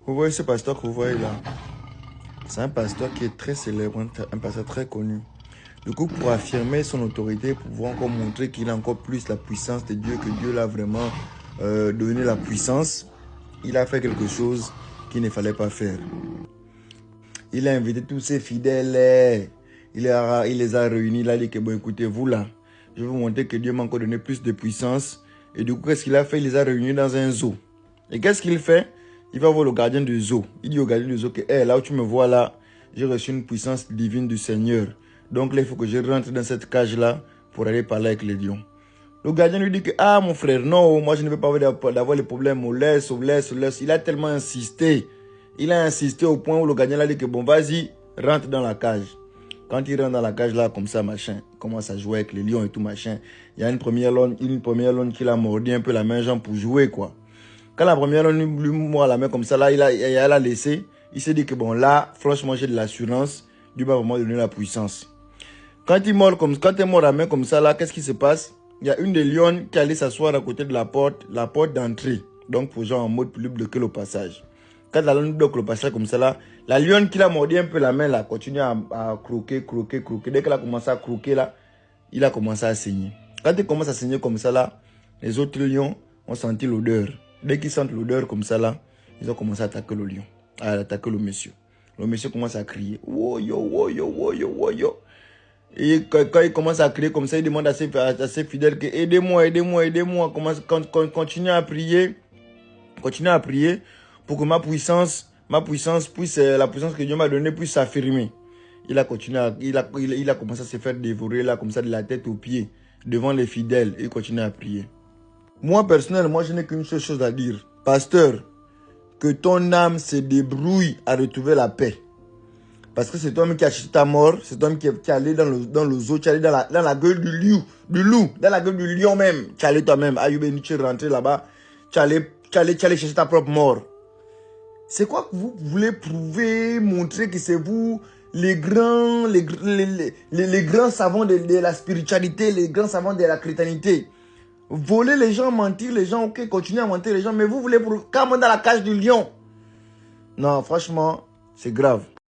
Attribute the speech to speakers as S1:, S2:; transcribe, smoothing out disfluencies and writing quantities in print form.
S1: Vous voyez ce pasteur que vous voyez là? C'est un pasteur qui est très célèbre, un pasteur très connu. Du coup, pour affirmer son autorité, pour pouvoir encore montrer qu'il a encore plus la puissance de Dieu, que Dieu l'a vraiment donné la puissance, il a fait quelque chose qu'il ne fallait pas faire. Il a invité tous ses fidèles, il les a réunis, il a dit que bon, écoutez, vous là, je vais vous montrer que Dieu m'a encore donné plus de puissance. Et du coup, qu'est-ce qu'il a fait? Il les a réunis dans un zoo. Et qu'est-ce qu'il fait? Il va voir le gardien du zoo. Il dit au gardien du zoo que hey, là où tu me vois là, j'ai reçu une puissance divine du Seigneur. Donc là, il faut que je rentre dans cette cage-là pour aller parler avec les lions. Le gardien lui dit que ah mon frère, non, moi je ne veux pas avoir les problèmes, on laisse. Il a tellement insisté. Il a insisté au point où le gardien a dit que bon, vas-y, rentre dans la cage. Quand il rentre dans la cage là, comme ça, machin, il commence à jouer avec les lions et tout, machin. Il y a une première lone qui l'a mordu un peu la main, genre pour jouer, quoi. Quand la première lone lui mord la main comme ça, là, il a laissé. Il s'est dit que bon, là, franchement, j'ai de l'assurance. Dieu va vraiment donner la puissance. Quand il mord la main comme ça, là, qu'est-ce qui se passe? Il y a une des lionnes qui allait s'asseoir à côté de la porte d'entrée. Donc, pour genre en mode plus bloquer le passage. Quand la lionne bloque le passage comme ça là, la lionne qui l'a mordu un peu la main là, continue à croquer. Dès qu'elle a commencé à croquer là, il a commencé à saigner. Quand il commence à saigner comme ça là, les autres lions ont senti l'odeur. Dès qu'ils sentent l'odeur comme ça là, ils ont commencé à attaquer le lion, à attaquer le monsieur. Le monsieur commence à crier. Woyo, woyo, woyo, woyo. Et quand il commence à crier comme ça, il demande à ses fidèles que aidez-moi. Continuez à prier pour que ma puissance puisse, la puissance que Dieu m'a donnée puisse s'affirmer. Il a commencé à se faire dévorer là, comme ça, de la tête aux pieds, devant les fidèles, et il continue à prier. Moi, personnellement, je n'ai qu'une seule chose à dire. Pasteur, que ton âme se débrouille à retrouver la paix. Parce que c'est toi-même qui as acheté ta mort, c'est toi-même qui est allé dans le zoo, tu es allé dans la gueule du loup, dans la gueule du lion même. Tu es allé toi-même, Ayoubeni, tu es rentré là-bas, tu es allé chercher ta propre mort. C'est quoi que vous voulez prouver, montrer que c'est vous les grands savants de la spiritualité, les grands savants de la chrétienté. Voler les gens, mentir les gens, ok, continuer à mentir les gens, mais vous voulez prouver, quand on est dans la cage du lion. Non, franchement, c'est grave.